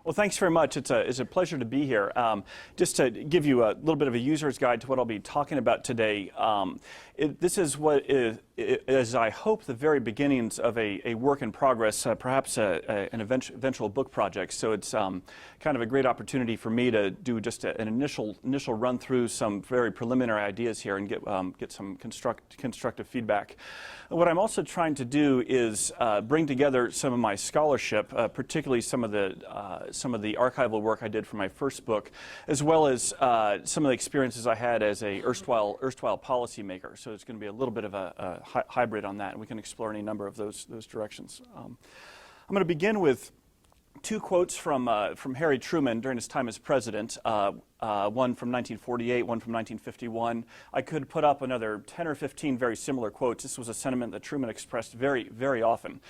Well, thanks very much. It's a pleasure to be here. Just to give you a little bit of a user's guide to what I'll be talking about today, this is what is, I hope, the very beginnings of a work in progress, perhaps an eventual book project. So it's kind of a great opportunity for me to do just an initial run through some very preliminary ideas here and get some constructive feedback. What I'm also trying to do is bring together some of my scholarship, particularly some of the archival work I did for my first book, as well as some of the experiences I had as a erstwhile policymaker. So it's going to be a little bit of a hybrid on that, and we can explore any number of those directions. I'm going to begin with two quotes from Harry Truman during his time as president, one from 1948, one from 1951. I could put up another 10 or 15 very similar quotes. This was a sentiment that Truman expressed very, very often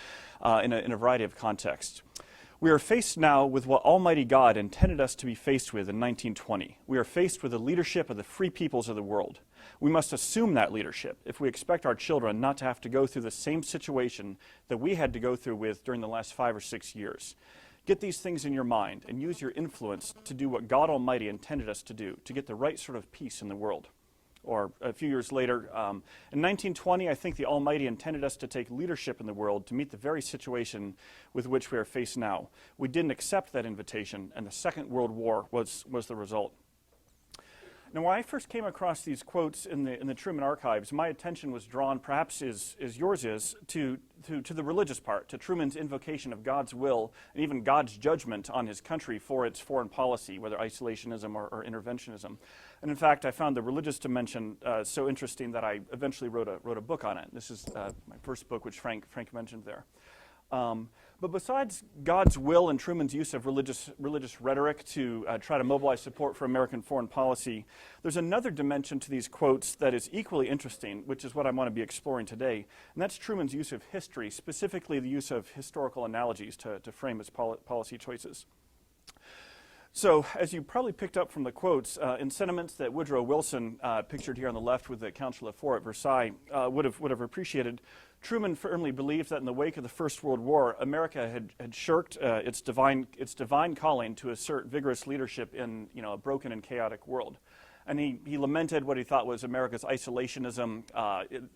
in a variety of contexts. We are faced now with what Almighty God intended us to be faced with in 1920. We are faced with the leadership of the free peoples of the world. We must assume that leadership if we expect our children not to have to go through the same situation that we had to go through with during the last 5 or 6 years. Get these things in your mind and use your influence to do what God Almighty intended us to do, to get the right sort of peace in the world. Or a few years later, in 1920, I think the Almighty intended us to take leadership in the world to meet the very situation with which we are faced now. We didn't accept that invitation, and the Second World War was the result. Now, when I first came across these quotes in the Truman archives, my attention was drawn, perhaps as yours is, to the religious part, to Truman's invocation of God's will and even God's judgment on his country for its foreign policy, whether isolationism or interventionism. And in fact, I found the religious dimension so interesting that I eventually wrote a book on it. This is my first book, which Frank mentioned there. But besides God's will and Truman's use of religious rhetoric to try to mobilize support for American foreign policy, there's another dimension to these quotes that is equally interesting, which is what I want to be exploring today, and that's Truman's use of history, specifically the use of historical analogies to frame his policy choices. So, as you probably picked up from the quotes, in sentiments that Woodrow Wilson, pictured here on the left with the Council of Four at Versailles, would have appreciated, Truman firmly believed that in the wake of the First World War, America had shirked its divine calling to assert vigorous leadership in a broken and chaotic world. And he lamented what he thought was America's isolationism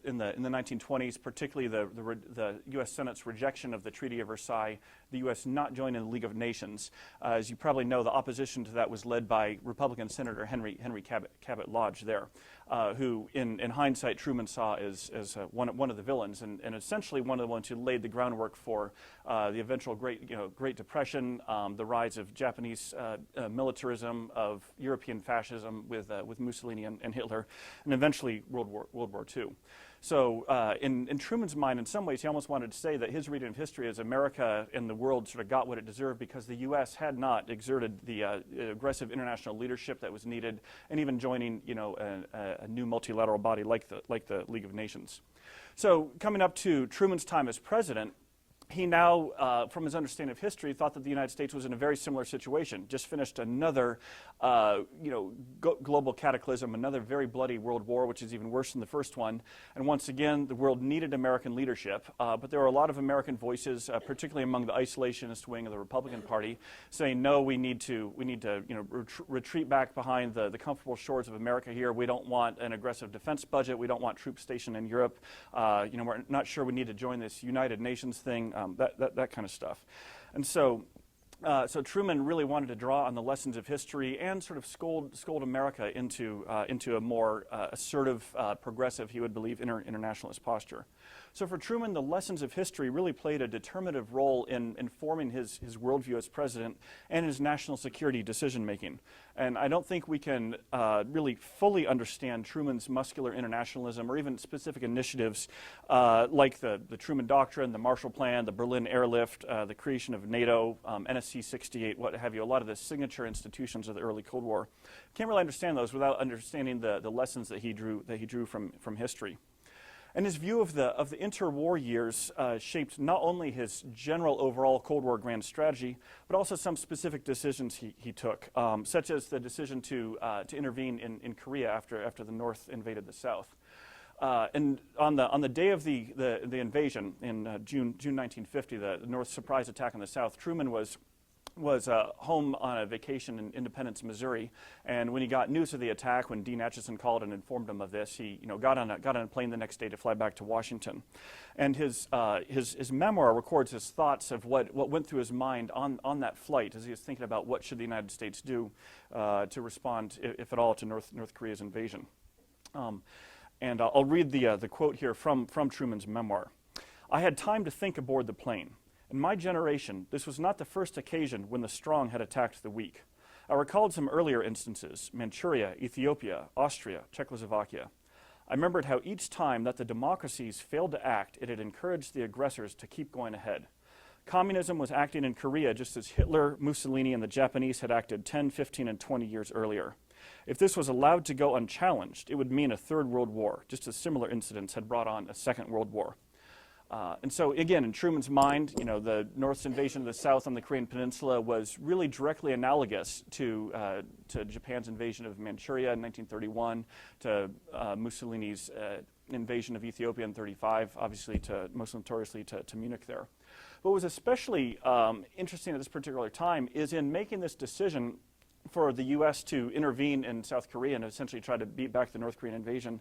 in the 1920s, particularly the U.S. Senate's rejection of the Treaty of Versailles, the U.S. not joining the League of Nations. As you probably know, the opposition to that was led by Republican Senator Henry Cabot Lodge there, who, in hindsight, Truman saw as one of the villains, and essentially one of the ones who laid the groundwork for the eventual Great Depression, the rise of Japanese militarism, of European fascism with Mussolini and Hitler, and eventually World War II. So in Truman's mind, in some ways, he almost wanted to say that his reading of history is America and the world sort of got what it deserved because the U.S. had not exerted the aggressive international leadership that was needed, and even joining a new multilateral body like the League of Nations. So coming up to Truman's time as president, he now, from his understanding of history, thought that the United States was in a very similar situation. Just finished another, global cataclysm, another very bloody world war, which is even worse than the first one. And once again, the world needed American leadership. But there were a lot of American voices, particularly among the isolationist wing of the Republican Party, saying, no, we need to retreat back behind the comfortable shores of America here. We don't want an aggressive defense budget. We don't want troops stationed in Europe. We're not sure we need to join this United Nations thing. That kind of stuff. And so Truman really wanted to draw on the lessons of history and sort of scold America into a more assertive, progressive, he would believe, internationalist posture. So for Truman, the lessons of history really played a determinative role in forming his worldview as president and his national security decision-making. And I don't think we can really fully understand Truman's muscular internationalism or even specific initiatives like the Truman Doctrine, the Marshall Plan, the Berlin Airlift, the creation of NATO, NSC 68, what have you, a lot of the signature institutions of the early Cold War. Can't really understand those without understanding the lessons that he drew from history. And his view of the interwar years shaped not only his general overall Cold War grand strategy, but also some specific decisions he took, such as the decision to intervene in Korea after the North invaded the South. And on the day of the invasion in June 1950, the North surprise attack on the South, Truman was was home on a vacation in Independence, Missouri, and when he got news of the attack, when Dean Acheson called and informed him of this, he got on a plane the next day to fly back to Washington, and his memoir records his thoughts of what went through his mind on that flight as he was thinking about what should the United States do to respond, if at all, to North Korea's invasion. And I'll read the quote here from Truman's memoir. "I had time to think aboard the plane. In my generation, this was not the first occasion when the strong had attacked the weak. I recalled some earlier instances, Manchuria, Ethiopia, Austria, Czechoslovakia. I remembered how each time that the democracies failed to act, it had encouraged the aggressors to keep going ahead. Communism was acting in Korea just as Hitler, Mussolini, and the Japanese had acted 10, 15, and 20 years earlier. If this was allowed to go unchallenged, it would mean a third world war, just as similar incidents had brought on a second world war." And so, again, in Truman's mind, the North's invasion of the South on the Korean Peninsula was really directly analogous to Japan's invasion of Manchuria in 1931, to Mussolini's invasion of Ethiopia in 1935, obviously most notoriously to Munich there. What was especially interesting at this particular time is in making this decision for the U.S. to intervene in South Korea and essentially try to beat back the North Korean invasion,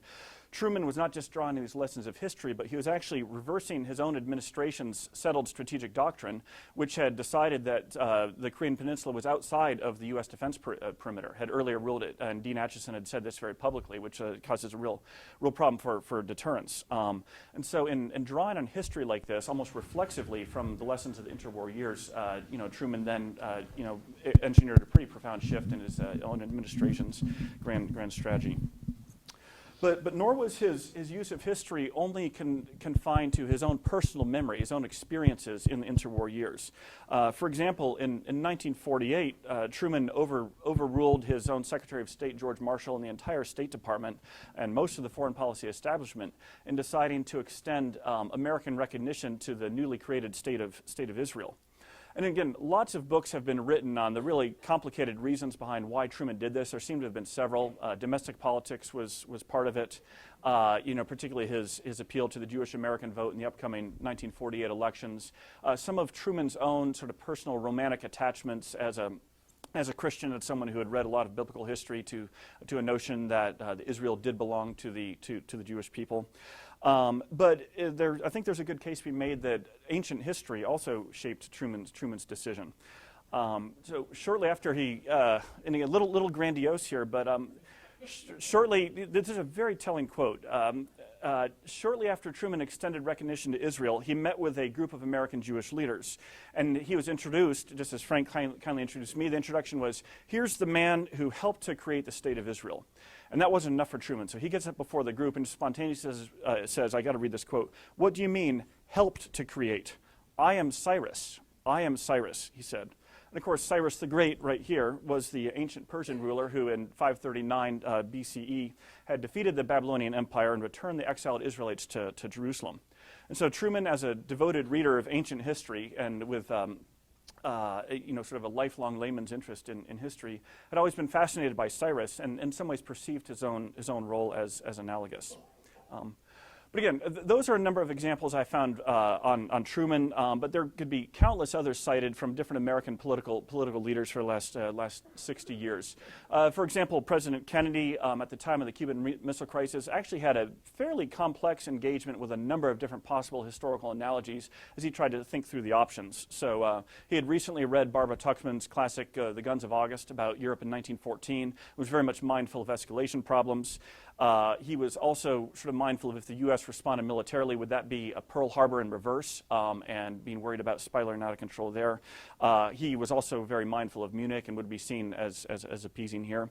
Truman was not just drawing these lessons of history, but he was actually reversing his own administration's settled strategic doctrine, which had decided that the Korean Peninsula was outside of the U.S. defense perimeter, had earlier ruled it, and Dean Acheson had said this very publicly, which causes a real problem for deterrence. And so in drawing on history like this, almost reflexively from the lessons of the interwar years, Truman then engineered a pretty profound shift in his own administration's grand strategy. But nor was his use of history only confined to his own personal memory, his own experiences in the interwar years. For example, in 1948, Truman overruled his own Secretary of State, George Marshall, and the entire State Department and most of the foreign policy establishment in deciding to extend American recognition to the newly created State of Israel. And again, lots of books have been written on the really complicated reasons behind why Truman did this. There seem to have been several. Domestic politics was part of it. Particularly his appeal to the Jewish American vote in the upcoming 1948 elections. Some of Truman's own sort of personal romantic attachments as a Christian and someone who had read a lot of biblical history to a notion that Israel did belong to the Jewish people. But I think there's a good case to be made that ancient history also shaped Truman's decision. So shortly after and a little grandiose here, but shortly, this is a very telling quote. Shortly after Truman extended recognition to Israel, he met with a group of American Jewish leaders. And he was introduced, just as Frank kindly introduced me, the introduction was, here's the man who helped to create the State of Israel. And that wasn't enough for Truman. So he gets up before the group and spontaneously says, I got to read this quote, "What do you mean, helped to create? I am Cyrus. I am Cyrus," he said. And of course, Cyrus the Great, right here, was the ancient Persian ruler who in 539 BCE had defeated the Babylonian Empire and returned the exiled Israelites to Jerusalem. And so Truman, as a devoted reader of ancient history and with sort of a lifelong layman's interest in history, had always been fascinated by Cyrus and in some ways perceived his own role as analogous. But again, those are a number of examples I found on Truman, but there could be countless others cited from different American political leaders for the last 60 years. For example, President Kennedy, at the time of the Cuban Missile Crisis, actually had a fairly complex engagement with a number of different possible historical analogies as he tried to think through the options. So he had recently read Barbara Tuchman's classic The Guns of August about Europe in 1914, was very much mindful of escalation problems. He was also sort of mindful of if the U.S. responded militarily, would that be a Pearl Harbor in reverse, and being worried about spiraling out of control there. He was also very mindful of Munich and would be seen as appeasing here.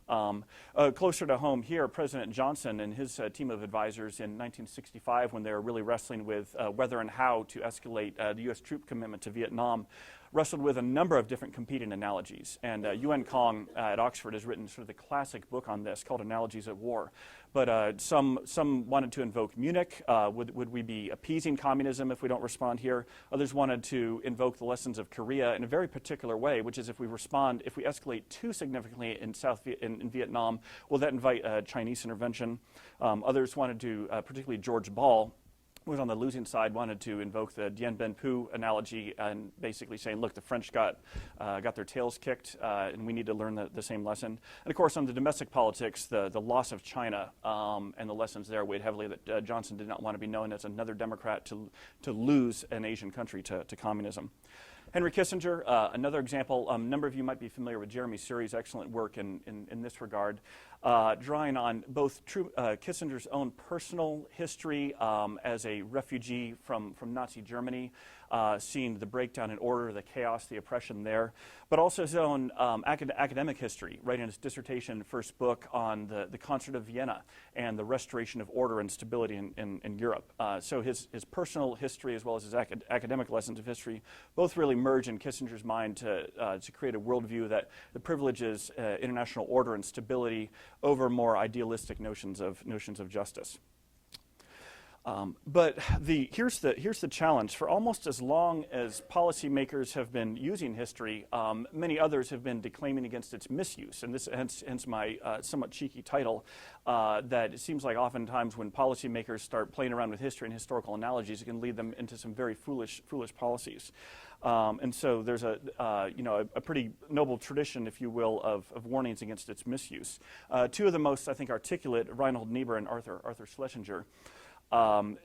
Closer to home here, President Johnson and his team of advisors in 1965, when they were really wrestling with whether and how to escalate the U.S. troop commitment to Vietnam, wrestled with a number of different competing analogies. And Yuen Kong at Oxford has written sort of the classic book on this called Analogies of War. But some wanted to invoke Munich. Would we be appeasing communism if we don't respond here? Others wanted to invoke the lessons of Korea in a very particular way, which is if we escalate too significantly in Vietnam, will that invite Chinese intervention? Others wanted to, particularly George Ball, was on the losing side, wanted to invoke the Dien Bien Phu analogy and basically saying, look, the French got their tails kicked, and we need to learn the same lesson. And of course, on the domestic politics, the loss of China and the lessons there weighed heavily that Johnson did not want to be known as another Democrat to lose an Asian country to communism. Henry Kissinger, another example. A number of you might be familiar with Jeremy Suri's excellent work in this regard, drawing on both Kissinger's own personal history as a refugee from Nazi Germany, seeing the breakdown in order, the chaos, the oppression there, but also his own academic history, writing his dissertation, first book on the Concert of Vienna and the restoration of order and stability in Europe. So his personal history as well as his academic lessons of history both really merge in Kissinger's mind to create a worldview that privileges international order and stability over more idealistic notions of justice. But here's the challenge. For almost as long as policymakers have been using history, many others have been declaiming against its misuse. And this hence my somewhat cheeky title, that it seems like oftentimes when policymakers start playing around with history and historical analogies, it can lead them into some very foolish policies. And so there's a pretty noble tradition, if you will, of warnings against its misuse. Two of the most, I think, articulate, Reinhold Niebuhr and Arthur Schlesinger.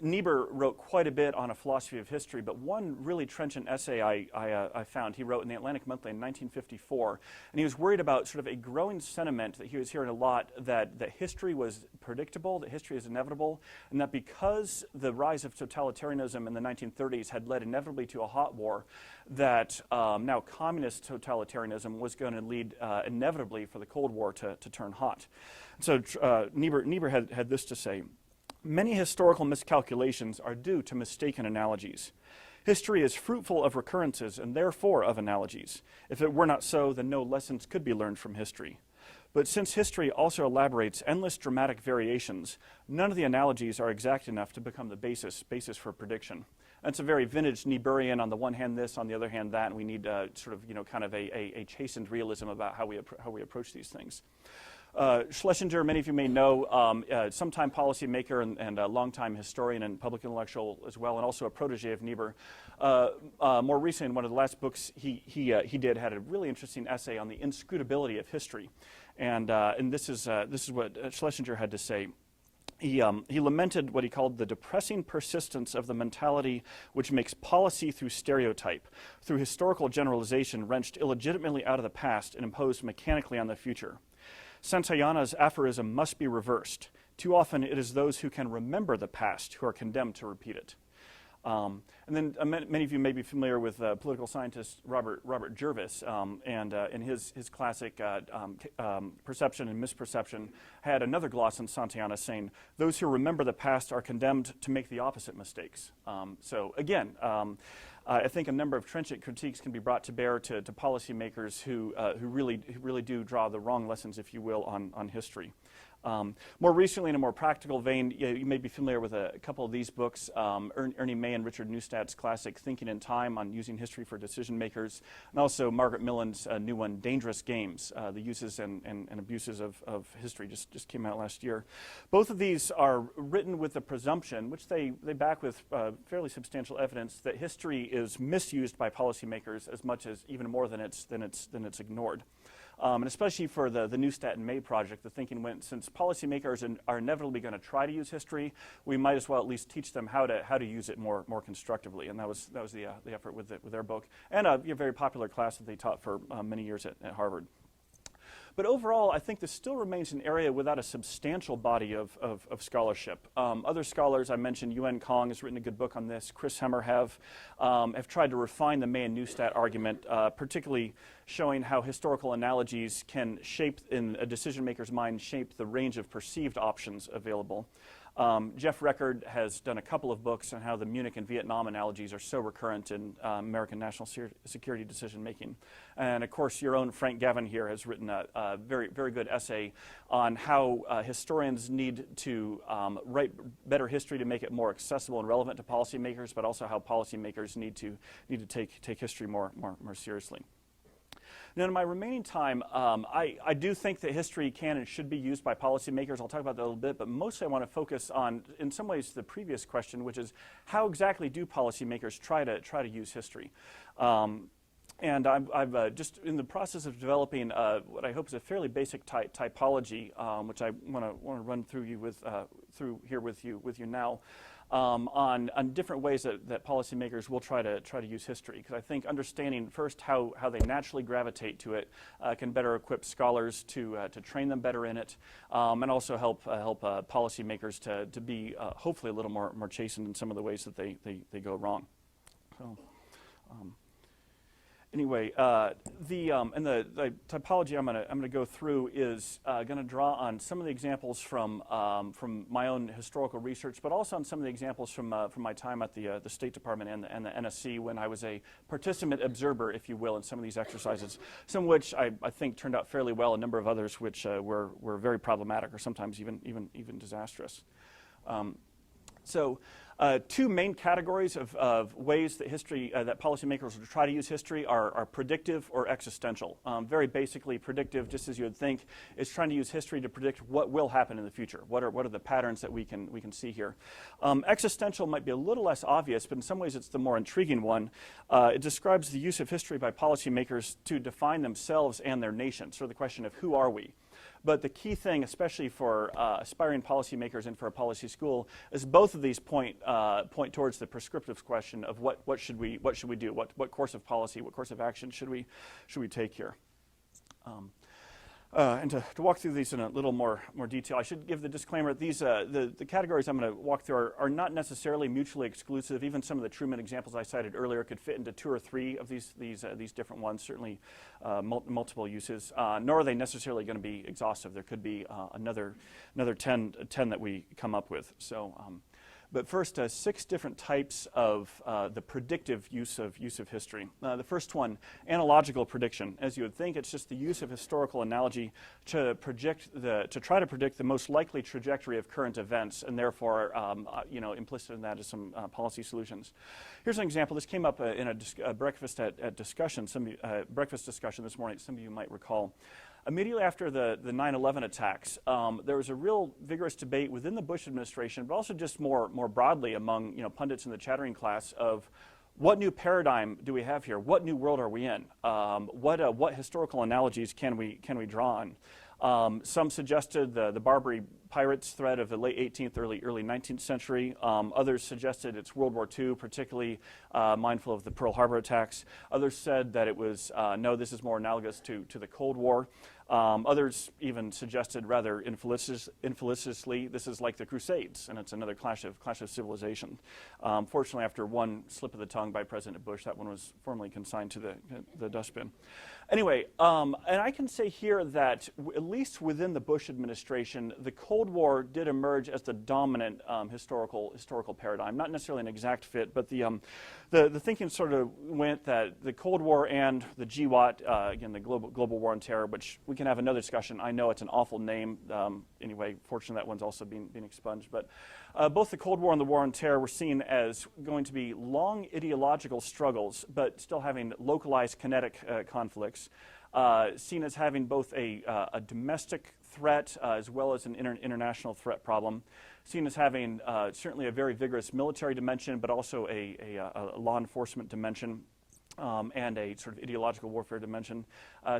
Niebuhr wrote quite a bit on a philosophy of history, but one really trenchant essay I found he wrote in the Atlantic Monthly in 1954, and he was worried about sort of a growing sentiment that he was hearing a lot that history was predictable, that history is inevitable, and that because the rise of totalitarianism in the 1930s had led inevitably to a hot war, that now communist totalitarianism was going to lead inevitably for the Cold War to turn hot. So Niebuhr had this to say: many historical miscalculations are due to mistaken analogies. History is fruitful of recurrences and therefore of analogies. If it were not so, then no lessons could be learned from history. But since history also elaborates endless dramatic variations, none of the analogies are exact enough to become the basis for prediction. That's a very vintage Niebuhrian, on the one hand this, on the other hand that, and we need sort of, kind of a chastened realism about how we approach these things. Schlesinger, many of you may know, sometime policymaker and a longtime historian and public intellectual as well, and also a protege of Niebuhr. More recently, one of the last books he did had a really interesting essay on the inscrutability of history, and this is what Schlesinger had to say. He lamented what he called the depressing persistence of the mentality which makes policy through stereotype, through historical generalization, wrenched illegitimately out of the past and imposed mechanically on the future. Santayana's aphorism must be reversed. Too often it is those who can remember the past who are condemned to repeat it. And then many of you may be familiar with political scientist Robert Jervis, and in his classic Perception and Misperception had another gloss on Santayana saying, those who remember the past are condemned to make the opposite mistakes. So again, I think a number of trenchant critiques can be brought to bear to policymakers who really do draw the wrong lessons, if you will, on history. More recently, in a more practical vein, you may be familiar with a couple of these books, Ernie May and Richard Neustadt's classic Thinking in Time on using history for decision makers, and also Margaret Millen's new one, Dangerous Games, the uses and abuses of history, just came out last year. Both of these are written with the presumption, which they back with fairly substantial evidence, that history is misused by policymakers as much as, even more than it's ignored. And especially for the Neustadt and May project, the thinking went, since policymakers are inevitably going to try to use history, we might as well at least teach them how to use it more constructively. And that was the effort with their book, and a very popular class that they taught for many years at Harvard. But overall, I think this still remains an area without a substantial body of scholarship. Other scholars, I mentioned Yuen Kong has written a good book on this. Chris Hemmer have tried to refine the May and Neustadt argument, particularly showing how historical analogies can shape, in a decision maker's mind, shape the range of perceived options available. Jeff Record has done a couple of books on how the Munich and Vietnam analogies are so recurrent in American national security decision making. And of course, your own Frank Gavin here has written a very, very good essay on how historians need to write better history to make it more accessible and relevant to policymakers, but also how policymakers need to take history more seriously. Now, in my remaining time, I do think that history can and should be used by policymakers. I'll talk about that a little bit, but mostly I want to focus on, in some ways, the previous question, which is how exactly do policymakers try to use history? And I've just in the process of developing what I hope is a fairly basic typology, which I want to run through here with you now. On different ways that policymakers will try to use history, because I think understanding first how they naturally gravitate to it can better equip scholars to train them better in it, and also help policymakers to be hopefully a little more chastened in some of the ways that they go wrong. So. Anyway, the typology I'm gonna go through is gonna draw on some of the examples from my own historical research, but also on some of the examples from my time at the State Department and the NSC when I was a participant observer, if you will, in some of these exercises. Some of which I think turned out fairly well. A number of others which were very problematic or sometimes even disastrous. So. Two main categories of ways that that policymakers will try to use history are predictive or existential. Very basically, predictive, just as you would think, is trying to use history to predict what will happen in the future. What are the patterns that we can see here? Existential might be a little less obvious, but in some ways it's the more intriguing one. It describes the use of history by policymakers to define themselves and their nation. So the question of who are we? But the key thing, especially for aspiring policymakers and for a policy school, is both of these point towards the prescriptive question of what should we do? What course of policy, what course of action should we take here? And to walk through these in a little more detail, I should give the disclaimer: these the categories I'm going to walk through are not necessarily mutually exclusive. Even some of the Truman examples I cited earlier could fit into 2 or 3 of these different ones. Certainly, multiple uses. Nor are they necessarily going to be exhaustive. There could be another 10 that we come up with. So. But first, 6 different types of the predictive use of history. The first one, analogical prediction. As you would think, it's just the use of historical analogy to try to predict the most likely trajectory of current events, and therefore, implicit in that is some policy solutions. Here's an example. This came up in a breakfast discussion. Breakfast discussion this morning. Some of you might recall. Immediately after the 9/11 attacks, there was a real vigorous debate within the Bush administration, but also just more broadly among pundits in the chattering class of what new paradigm do we have here? What new world are we in? What historical analogies can we draw on? Some suggested the Barbary pirates threat of the late 18th, early 19th century. Others suggested it's World War II, particularly mindful of the Pearl Harbor attacks. Others said that it was, no, this is more analogous to the Cold War. Others even suggested rather infelicitously, this is like the Crusades, and it's another clash of civilization. Fortunately, after one slip of the tongue by President Bush, that one was formally consigned to the dustbin. Anyway, and I can say here that at least within the Bush administration, the Cold War did emerge as the dominant historical paradigm. Not necessarily an exact fit, but the thinking sort of went that the Cold War and the GWOT, again the global war on terror, which we can have another discussion. I know it's an awful name. Anyway, fortunately that one's also being expunged. But both the Cold War and the war on terror were seen as going to be long ideological struggles, but still having localized kinetic conflicts, seen as having both a domestic threat as well as an international threat problem, seen as having certainly a very vigorous military dimension, but also a law enforcement dimension. And a sort of ideological warfare dimension,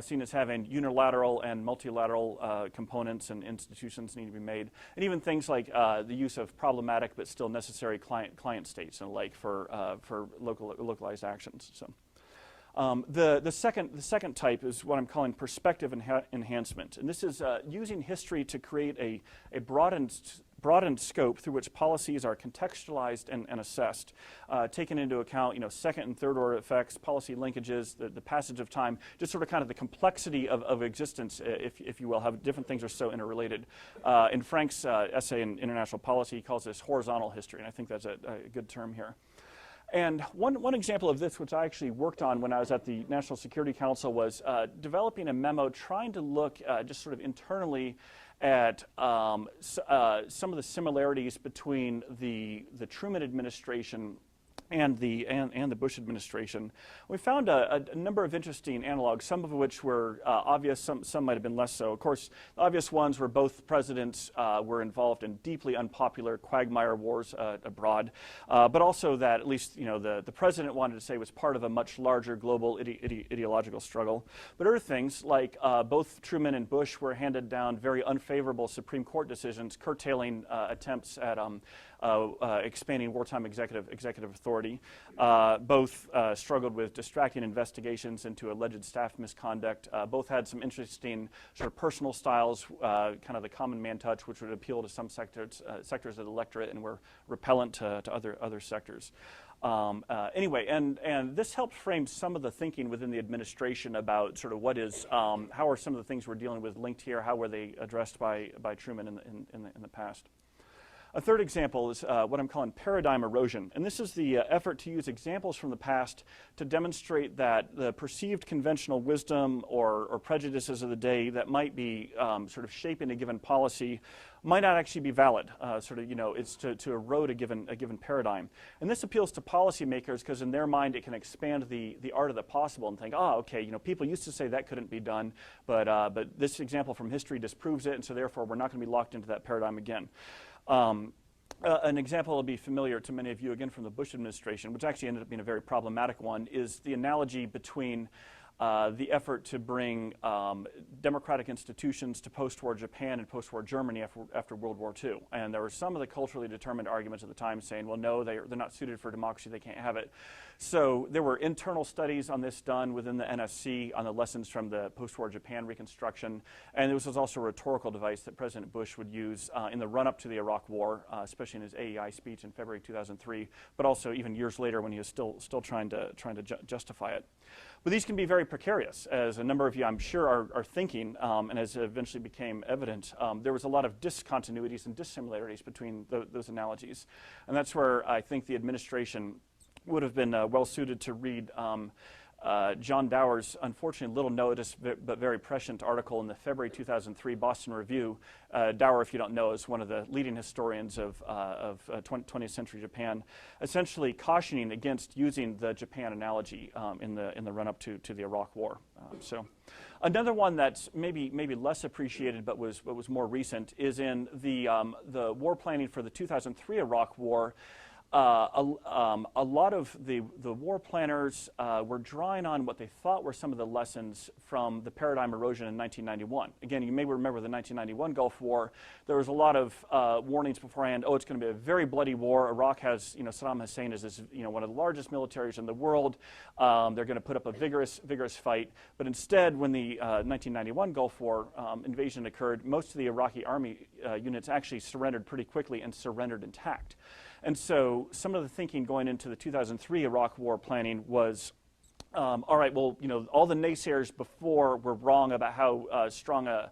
seen as having unilateral and multilateral components and institutions need to be made, and even things like the use of problematic but still necessary client states and the like for localized actions. So. The second type is what I'm calling perspective enhancement, and this is using history to create a broadened scope through which policies are contextualized and assessed, taking into account second and third order effects, policy linkages, the passage of time, just sort of kind of the complexity of existence, if you will, how different things are so interrelated. In Frank's essay in International Policy, he calls this horizontal history, and I think that's a good term here. And one example of this, which I actually worked on when I was at the National Security Council, was developing a memo trying to look just sort of internally at some of the similarities between the Truman administration and the Bush administration. We found a number of interesting analogs, some of which were obvious, some might have been less so. Of course, the obvious ones were both presidents were involved in deeply unpopular quagmire wars abroad, but also that at least the president wanted to say was part of a much larger global ideological struggle. But other things like both Truman and Bush were handed down very unfavorable Supreme Court decisions curtailing attempts at expanding wartime executive authority. Both struggled with distracting investigations into alleged staff misconduct. Both had some interesting sort of personal styles, kind of the common man touch, which would appeal to some sectors of the electorate and were repellent to other sectors. Anyway, and this helped frame some of the thinking within the administration about sort of what is, how are some of the things we're dealing with linked here, how were they addressed by Truman in the past. A third example is what I'm calling paradigm erosion. And this is the effort to use examples from the past to demonstrate that the perceived conventional wisdom or prejudices of the day that might be sort of shaping a given policy might not actually be valid. It's to erode a given paradigm. And this appeals to policymakers because in their mind it can expand the art of the possible and think, okay, people used to say that couldn't be done, but this example from history disproves it, and so therefore we're not going to be locked into that paradigm again. An example will be familiar to many of you, again, from the Bush administration, which actually ended up being a very problematic one, is the analogy between the effort to bring democratic institutions to post-war Japan and post-war Germany after World War II. And there were some of the culturally determined arguments at the time saying, well, no, they're not suited for democracy, they can't have it. So there were internal studies on this done within the NSC on the lessons from the post-war Japan reconstruction. And this was also a rhetorical device that President Bush would use in the run-up to the Iraq War, especially in his AEI speech in February 2003, but also even years later when he was still trying to justify it. But these can be very precarious, as a number of you, I'm sure, are thinking, and as eventually became evident. There was a lot of discontinuities and dissimilarities between those analogies. And that's where I think the administration would have been well-suited to read John Dower's, unfortunately little noticed but very prescient article in the February 2003 Boston Review. Dower, if you don't know, is one of the leading historians of 20th century Japan, essentially cautioning against using the Japan analogy in the run-up to the Iraq War. So, another one that's maybe less appreciated but was more recent is in the war planning for the 2003 Iraq War. A lot of the war planners were drawing on what they thought were some of the lessons from the paradigm erosion in 1991. Again, you may remember the 1991 Gulf War. There was a lot of warnings beforehand. Oh, it's going to be a very bloody war. Iraq has, Saddam Hussein is this, one of the largest militaries in the world. They're going to put up a vigorous fight. But instead, when the 1991 Gulf War invasion occurred, most of the Iraqi army units actually surrendered pretty quickly and surrendered intact. And so some of the thinking going into the 2003 Iraq War planning was, all right, well, all the naysayers before were wrong about how strong a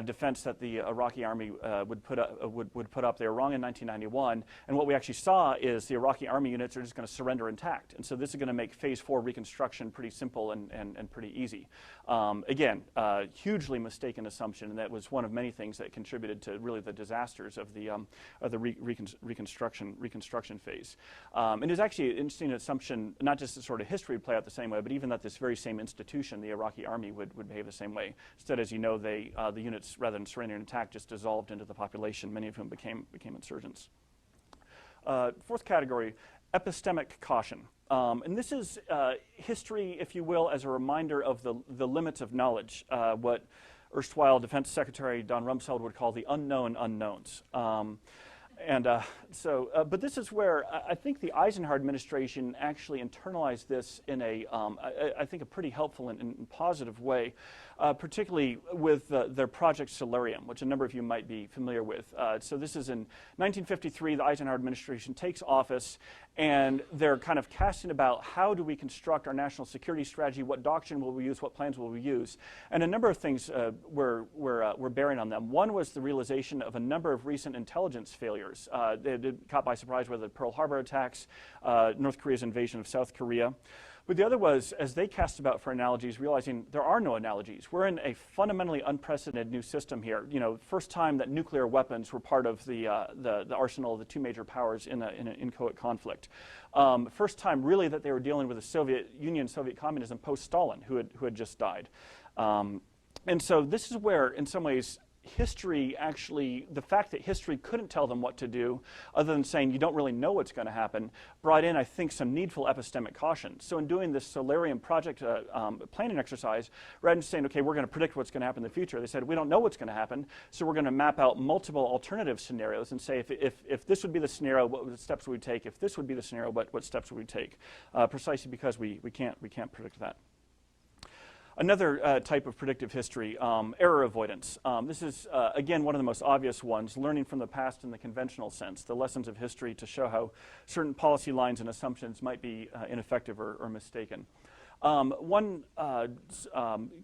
defense that the Iraqi army would put up. They were wrong in 1991, and what we actually saw is the Iraqi army units are just going to surrender intact. And so this is going to make Phase 4 reconstruction pretty simple and pretty easy. Again, hugely mistaken assumption, and that was one of many things that contributed to really the disasters of the reconstruction phase. And it was actually an interesting assumption, not just that sort of history would play out the same way, but even that this very same institution, the Iraqi army, would behave the same way. Instead, as you know, the units, rather than surrendering and attack, just dissolved into the population, many of whom became insurgents. Fourth category, epistemic caution. And this is history, if you will, as a reminder of the limits of knowledge, what erstwhile Defense Secretary Don Rumsfeld would call the unknown unknowns. But this is where I think the Eisenhower administration actually internalized this in I think a pretty helpful and positive way, particularly with their Project Solarium, which a number of you might be familiar with. So this is in 1953, the Eisenhower administration takes office, and they're kind of casting about how do we construct our national security strategy, what doctrine will we use, what plans will we use. And a number of things were bearing on them. One was the realization of a number of recent intelligence failures. They caught by surprise with the Pearl Harbor attacks, North Korea's invasion of South Korea. But the other was, as they cast about for analogies, realizing there are no analogies. We're in a fundamentally unprecedented new system here. You know, first time that nuclear weapons were part of the arsenal of the two major powers in an inchoate conflict. First time, really, that they were dealing with the Soviet Union, Soviet communism post-Stalin, who had just died. And so this is where, in some ways, history actually, the fact that history couldn't tell them what to do, other than saying you don't really know what's going to happen, brought in, I think, some needful epistemic caution. So in doing this Solarium project planning exercise, rather than saying, okay, we're going to predict what's going to happen in the future, they said, we don't know what's going to happen, so we're going to map out multiple alternative scenarios and say, if this would be the scenario, what steps would we take? If this would be the scenario, what steps would we take? Precisely because we can't predict that. Another type of predictive history, error avoidance. This is, again, one of the most obvious ones, learning from the past in the conventional sense, the lessons of history to show how certain policy lines and assumptions might be ineffective or mistaken. One kind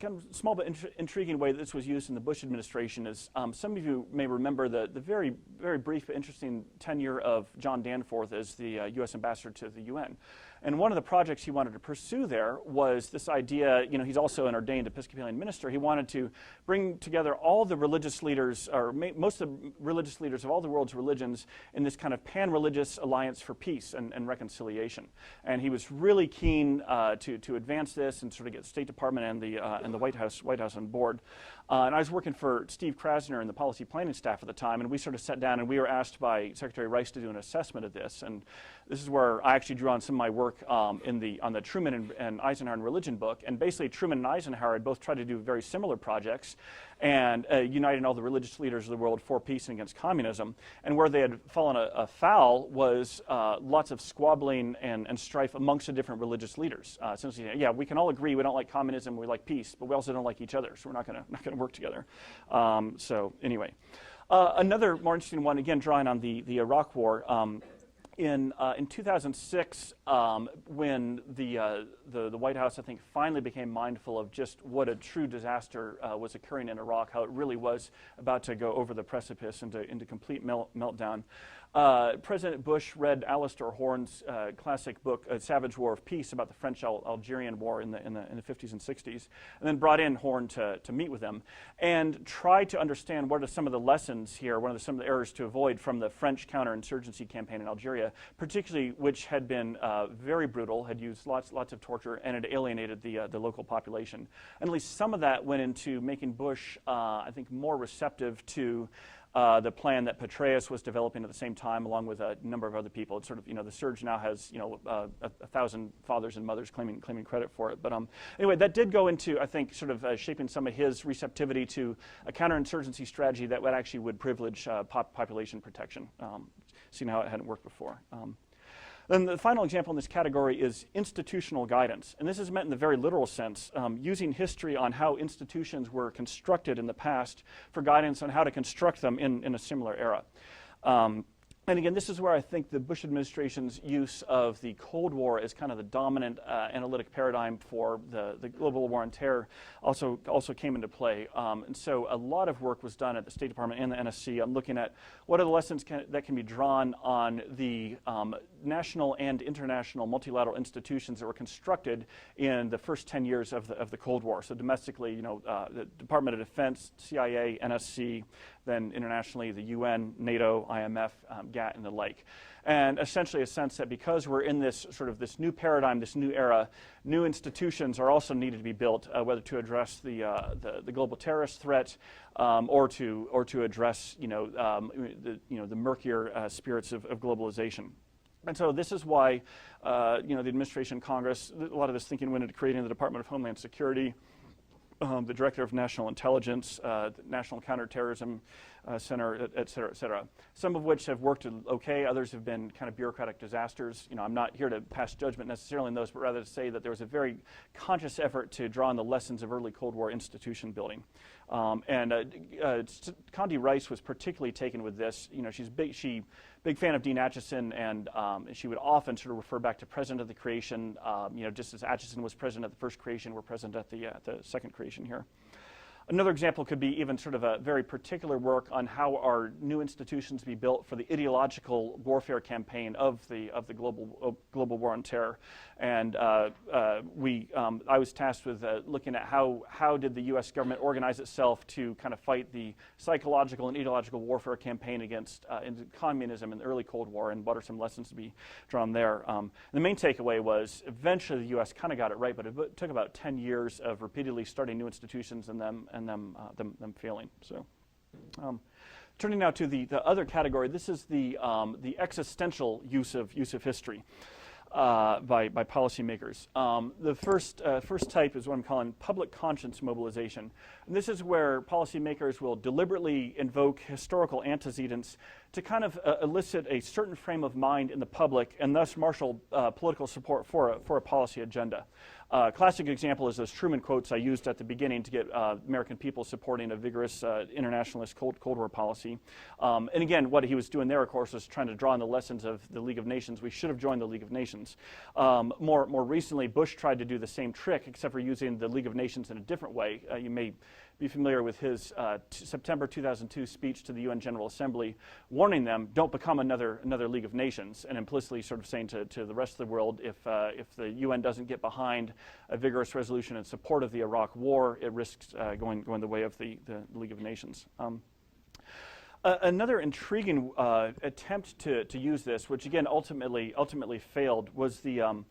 of small but intriguing way that this was used in the Bush administration is some of you may remember the very, very brief but interesting tenure of John Danforth as the U.S. ambassador to the UN. And one of the projects he wanted to pursue there was this idea, you know, he's also an ordained Episcopalian minister. He wanted to bring together all the religious leaders, or most of the religious leaders of all the world's religions in this kind of pan-religious alliance for peace and reconciliation. And he was really keen to advance this and sort of get the State Department and the White House on board. And I was working for Steve Krasner in the policy planning staff at the time, and we sort of sat down and we were asked by Secretary Rice to do an assessment of this. And this is where I actually drew on some of my work on the Truman and Eisenhower and Religion book. And basically, Truman and Eisenhower had both tried to do very similar projects and uniting all the religious leaders of the world for peace and against communism. And where they had fallen afoul was lots of squabbling and strife amongst the different religious leaders. Essentially, yeah, we can all agree we don't like communism, we like peace, but we also don't like each other, so we're not going to work together. So anyway, another more interesting one, again, drawing on the Iraq War. In 2006, when the White House, I think, finally became mindful of just what a true disaster was occurring in Iraq, how it really was about to go over the precipice into complete meltdown, President Bush read Alistair Horn's classic book, A Savage War of Peace, about the French-Algerian War in the 50s and 60s, and then brought in Horn to meet with him and tried to understand what are some of the lessons here, some of the errors to avoid from the French counterinsurgency campaign in Algeria, particularly which had been very brutal, had used lots of torture, and had alienated the local population. And at least some of that went into making Bush, I think, more receptive to the plan that Petraeus was developing at the same time, along with a number of other people. It's sort of, the surge now has, 1,000 fathers and mothers claiming credit for it. But anyway, that did go into, I think, sort of shaping some of his receptivity to a counterinsurgency strategy that would privilege population protection, seeing how it hadn't worked before. Then the final example in this category is institutional guidance. And this is meant in the very literal sense, using history on how institutions were constructed in the past for guidance on how to construct them in a similar era. And again, this is where I think the Bush administration's use of the Cold War as kind of the dominant analytic paradigm for the global war on terror also came into play. And so a lot of work was done at the State Department and the NSC on looking at what are the lessons that can be drawn on the national and international multilateral institutions that were constructed in the first 10 years of the Cold War. So domestically, the Department of Defense, CIA, NSC, then internationally, the UN, NATO, IMF, GATT, and the like. And essentially a sense that because we're in this sort of this new paradigm, this new era, new institutions are also needed to be built, whether to address the global terrorist threat or to address the murkier spirits of globalization. And so this is why the administration, Congress, a lot of this thinking went into creating the Department of Homeland Security, the Director of National Intelligence, the National Counterterrorism Center, et cetera, some of which have worked okay, others have been kind of bureaucratic disasters. I'm not here to pass judgment necessarily on those, but rather to say that there was a very conscious effort to draw on the lessons of early Cold War institution building. Condi Rice was particularly taken with this. She's big fan of Dean Acheson, and she would often sort of refer back to President of the Creation. Just as Acheson was president at the first creation, we're present at the second creation here. Another example could be even sort of a very particular work on how are new institutions be built for the ideological warfare campaign of the global war on terror. And I was tasked with looking at how did the U.S. government organize itself to kind of fight the psychological and ideological warfare campaign against communism in the early Cold War, and what are some lessons to be drawn there. The main takeaway was eventually the U.S. kind of got it right, but it took about 10 years of repeatedly starting new institutions and them failing. So, turning now to the other category, this is the existential use of history by policymakers. The first type is what I'm calling public conscience mobilization, and this is where policymakers will deliberately invoke historical antecedents to kind of elicit a certain frame of mind in the public, and thus marshal political support for a policy agenda. Classic example is those Truman quotes I used at the beginning to get American people supporting a vigorous internationalist Cold War policy. And again, what he was doing there, of course, was trying to draw on the lessons of the League of Nations. We should have joined the League of Nations. More recently, Bush tried to do the same trick, except for using the League of Nations in a different way. You may be familiar with his September 2002 speech to the UN General Assembly, warning them, don't become another League of Nations, and implicitly sort of saying to the rest of the world, if the UN doesn't get behind a vigorous resolution in support of the Iraq War, it risks going the way of the League of Nations. Another intriguing attempt to use this, which again ultimately failed, was the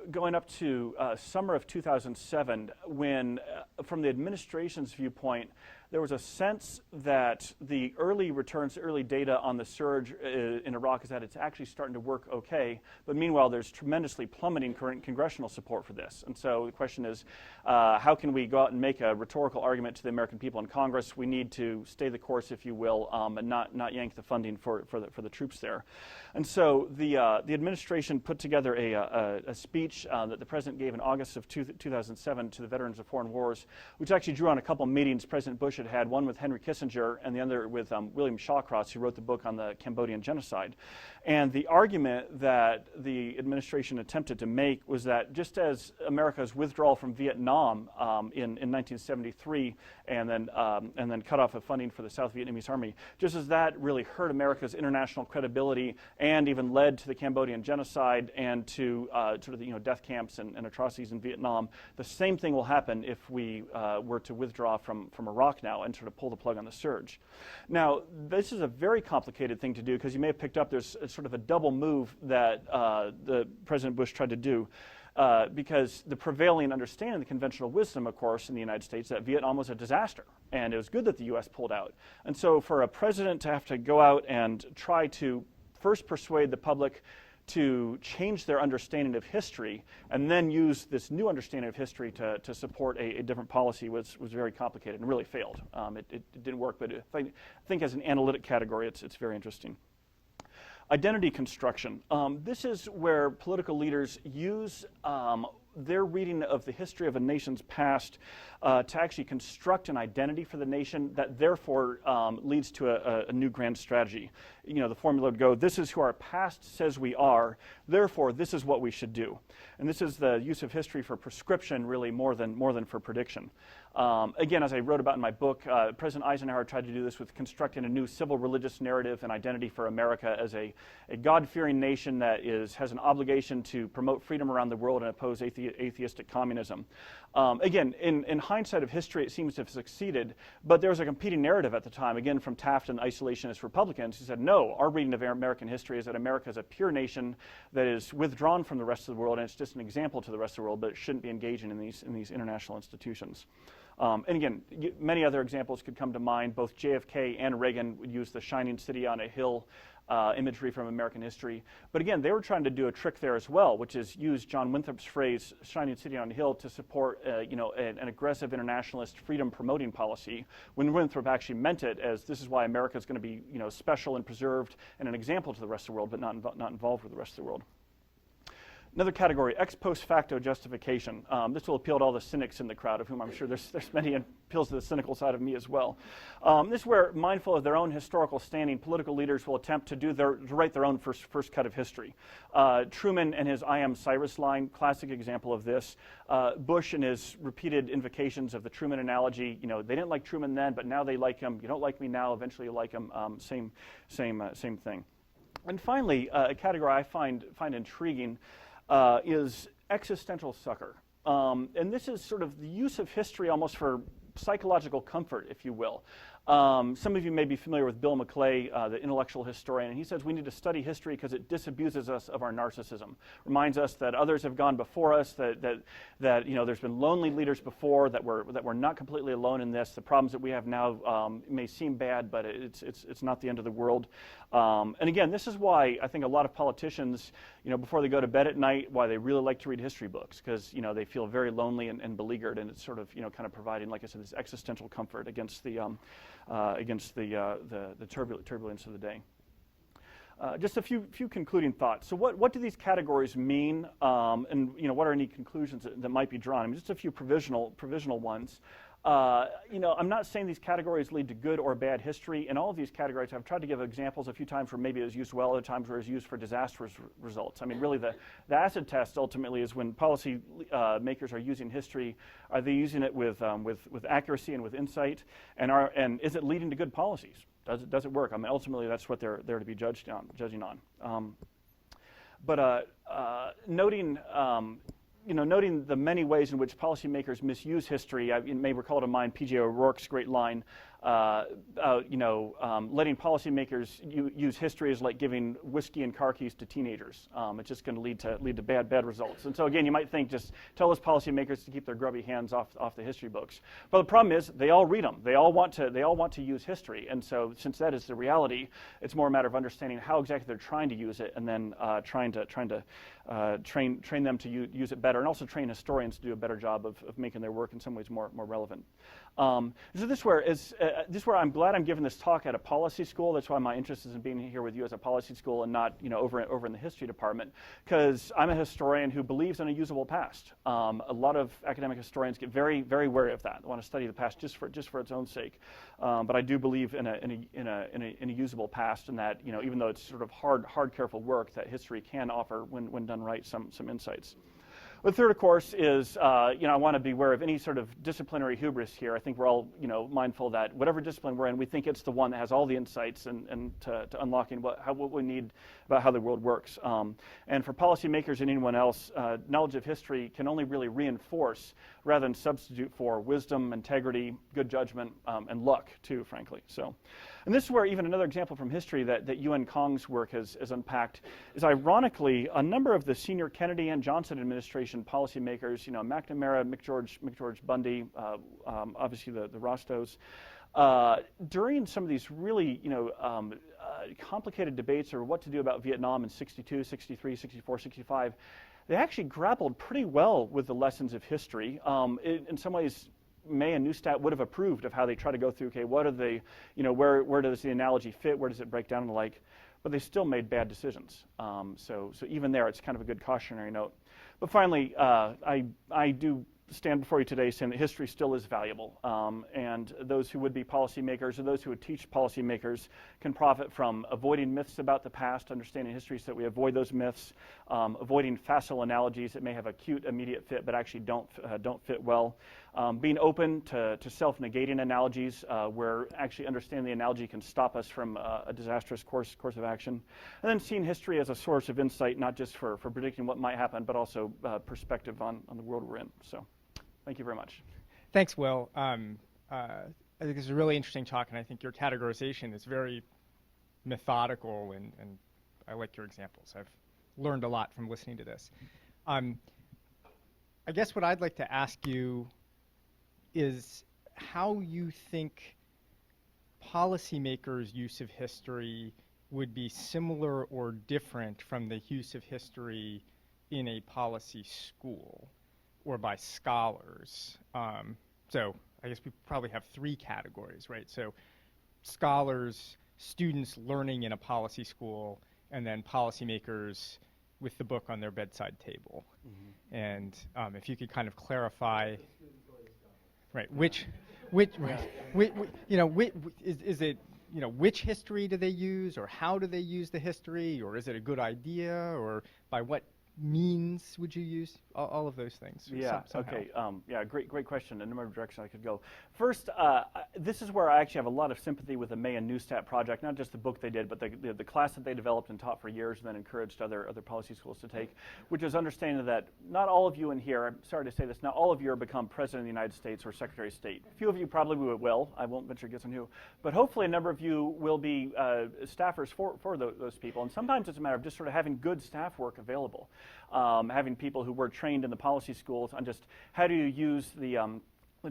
going up to summer of 2007, when, from the administration's viewpoint, there was a sense that the early returns, early data on the surge in Iraq is that it's actually starting to work okay, but meanwhile there's tremendously plummeting current congressional support for this. And so the question is, how can we go out and make a rhetorical argument to the American people in Congress? We need to stay the course, if you will, and not yank the funding for the troops there. And so the administration put together a speech that the president gave in August of 2007 to the veterans of foreign wars, which actually drew on a couple meetings President Bush had, one with Henry Kissinger and the other with William Shawcross, who wrote the book on the Cambodian Genocide. And the argument that the administration attempted to make was that just as America's withdrawal from Vietnam in 1973 and then cut off of funding for the South Vietnamese Army, just as that really hurt America's international credibility and even led to the Cambodian Genocide and to sort of the death camps and atrocities in Vietnam, the same thing will happen if we were to withdraw from Iraq now and sort of pull the plug on the surge. Now, this is a very complicated thing to do, because you may have picked up there's sort of a double move that the President Bush tried to do, because the prevailing understanding, the conventional wisdom, of course, in the United States, that Vietnam was a disaster, and it was good that the U.S. pulled out. And so for a president to have to go out and try to first persuade the public to change their understanding of history, and then use this new understanding of history to support a different policy was very complicated and really failed. It didn't work, but I think as an analytic category, it's very interesting. Identity construction. This is where political leaders use their reading of the history of a nation's past to actually construct an identity for the nation that therefore leads to a new grand strategy. The formula would go, this is who our past says we are, therefore this is what we should do. And this is the use of history for prescription, really, more than for prediction. Again, as I wrote about in my book, President Eisenhower tried to do this with constructing a new civil religious narrative and identity for America as a God-fearing nation that has an obligation to promote freedom around the world and oppose atheistic communism. Again, in hindsight of history, it seems to have succeeded, but there was a competing narrative at the time, again from Taft and isolationist Republicans, who said, no, our reading of American history is that America is a pure nation that is withdrawn from the rest of the world, and it's just an example to the rest of the world, but it shouldn't be engaging in these international institutions. And again, many other examples could come to mind. Both JFK and Reagan would use the shining city on a hill imagery from American history. But again, they were trying to do a trick there as well, which is use John Winthrop's phrase, shining city on a hill, to support an aggressive internationalist freedom-promoting policy, when Winthrop actually meant it as this is why America is going to be special and preserved and an example to the rest of the world, but not involved with the rest of the world. Another category, ex post facto justification. This will appeal to all the cynics in the crowd, of whom I'm sure there's many, and appeals to the cynical side of me as well. This is where, mindful of their own historical standing, political leaders will attempt to write their own first cut of history. Truman and his I am Cyrus line, classic example of this. Bush and his repeated invocations of the Truman analogy. You know, they didn't like Truman then, but now they like him. You don't like me now, eventually you like him. Same thing. And finally, a category I find intriguing is existential succor. And this is sort of the use of history almost for psychological comfort, if you will. Some of you may be familiar with Bill McClay, the intellectual historian, and he says we need to study history because it disabuses us of our narcissism. Reminds us that others have gone before us, that you know, there's been lonely leaders before, that we're not completely alone in this. The problems that we have now may seem bad, but it's not the end of the world. And again, this is why I think a lot of politicians, you know, before they go to bed at night, why they really like to read history books, because, you know, they feel very lonely and beleaguered, and it's sort of, you know, kind of providing, like I said, this existential comfort against the turbulence of the day. Just a few concluding thoughts. So what do these categories mean, and, you know, what are any conclusions that might be drawn? I mean, just a few provisional ones. You know, I'm not saying these categories lead to good or bad history. In all of these categories, I've tried to give examples a few times where maybe it was used well, other times where it was used for disastrous results. I mean, really, the acid test ultimately is when policy makers are using history. Are they using it with accuracy and with insight? And is it leading to good policies? Does it work? I mean, ultimately, that's what they're to be judging on. Noting. You know, noting the many ways in which policymakers misuse history, you may recall to mind P.J. O'Rourke's great line, you know, letting policymakers use history is like giving whiskey and car keys to teenagers. It's just going to lead to bad results. And so again, you might think, just tell those policymakers to keep their grubby hands off the history books. But the problem is, they all read them. They all want to use history. And so, since that is the reality, it's more a matter of understanding how exactly they're trying to use it, and then trying to train them to use it better, and also train historians to do a better job of making their work in some ways more relevant. So this is where I'm glad I'm giving this talk at a policy school. That's why my interest is in being here with you as a policy school and not, you know, over in the history department, because I'm a historian who believes in a usable past. A lot of academic historians get very wary of that. They want to study the past just for its own sake. But I do believe in a usable past, and that, you know, even though it's sort of hard careful work, that history can offer, when done right, some insights. The third, of course, is, you know, I want to be aware of any sort of disciplinary hubris here. I think we're all, you know, mindful that whatever discipline we're in, we think it's the one that has all the insights and to unlocking what we need about how the world works. And for policymakers and anyone else, knowledge of history can only really reinforce rather than substitute for wisdom, integrity, good judgment, and luck, too, frankly. So, and this is where even another example from history that Yuen Kong's work has unpacked is, ironically, a number of the senior Kennedy and Johnson administration policymakers, you know, McNamara, McGeorge Bundy, obviously the Rostos, during some of these really, you know, complicated debates over what to do about Vietnam in 62, 63, 64, 65, they actually grappled pretty well with the lessons of history. In some ways, May and Neustadt would have approved of how they try to go through, okay, what are they, you know, where does the analogy fit, where does it break down and the like, but they still made bad decisions. So even there, it's kind of a good cautionary note. But finally, I do stand before you today saying that history still is valuable, and those who would be policymakers or those who would teach policymakers can profit from avoiding myths about the past, understanding history so that we avoid those myths, avoiding facile analogies that may have a cute immediate fit but actually don't fit well, being open to self-negating analogies where actually understanding the analogy can stop us from a disastrous course of action, and then seeing history as a source of insight, not just for predicting what might happen, but also perspective on the world we're in. So. Thank you very much. Thanks, Will. I think this is a really interesting talk, and I think your categorization is very methodical, and I like your examples. I've learned a lot from listening to this. I guess what I'd like to ask you is how you think policymakers' use of history would be similar or different from the use of history in a policy school, or by scholars. So I guess we probably have three categories, right? So scholars, students learning in a policy school, and then policymakers with the book on their bedside table. And if you could kind of clarify, right, is it, which history do they use, or how do they use the history, or is it a good idea, or by what means would you use all of those things? Yeah. Somehow. Okay. Yeah. Great question. A number of directions I could go. First, this is where I actually have a lot of sympathy with the May and Neustadt project. Not just the book they did, but the class that they developed and taught for years, and then encouraged other policy schools to take, which is understanding that not all of you in here. I'm sorry to say this. Not all of you are become president of the United States or Secretary of State. A few of you probably will. I won't venture to guess on who, but hopefully a number of you will be staffers for those people. And sometimes it's a matter of just sort of having good staff work available. Having people who were trained in the policy schools on just how do you use the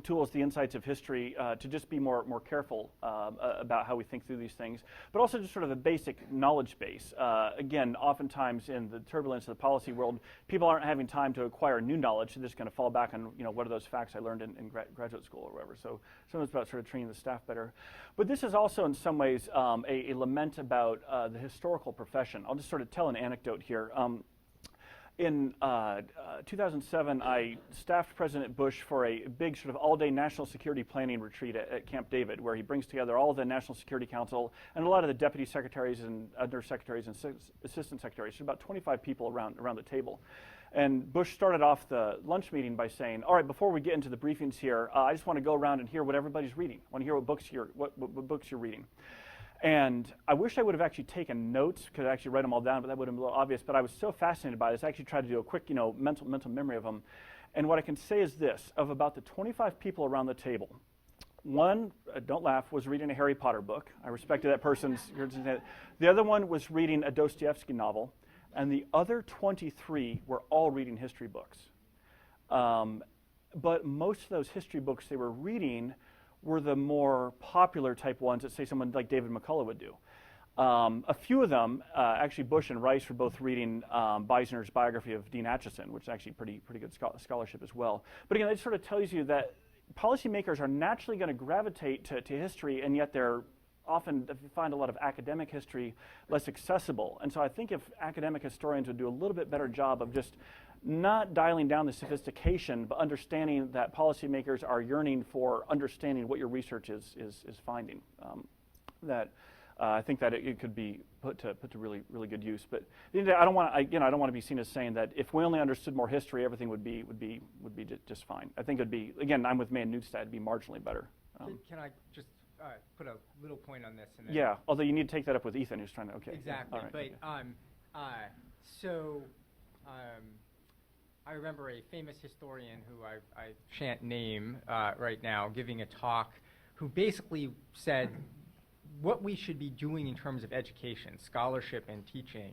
tools, the insights of history to just be more careful about how we think through these things, but also just sort of a basic knowledge base. Again, oftentimes in the turbulence of the policy world, people aren't having time to acquire new knowledge. They're just going to fall back on, what are those facts I learned in graduate school or whatever. So some of it's about sort of training the staff better. But this is also in some ways a lament about the historical profession. I'll just sort of tell an anecdote here. In 2007, I staffed President Bush for a big sort of all-day national security planning retreat at Camp David, where he brings together all of the National Security Council and a lot of the deputy secretaries and undersecretaries and assistant secretaries. So about 25 people around the table. And Bush started off the lunch meeting by saying, all right, before we get into the briefings here, I just want to go around and hear what everybody's reading. I want to hear what books you're reading. And I wish I would have actually taken notes, could actually write them all down, but that would have been a little obvious. But I was so fascinated by this, I actually tried to do a quick, mental memory of them. And what I can say is this: of about the 25 people around the table, one, don't laugh, was reading a Harry Potter book. I respected that person's. The other one was reading a Dostoevsky novel, and the other 23 were all reading history books. But most of those history books they were reading were the more popular type ones that, say, someone like David McCullough would do. A few of them, actually Bush and Rice were both reading Beisner's biography of Dean Acheson, which is actually pretty good scholarship as well. But again, it sort of tells you that policymakers are naturally going to gravitate to history, and yet they're often find a lot of academic history less accessible. And so I think if academic historians would do a little bit better job of just not dialing down the sophistication, but understanding that policymakers are yearning for understanding what your research is finding. I think that it could be put to really good use. But I don't want to be seen as saying that if we only understood more history, everything would be just fine. I think it'd be, again, I'm with May and Neustadt, it'd be marginally better. Can I just put a little point on this? And then yeah, although you need to take that up with Ethan, who's trying to. Okay. Exactly. Right, but I remember a famous historian who I shan't name right now giving a talk, who basically said what we should be doing in terms of education, scholarship, and teaching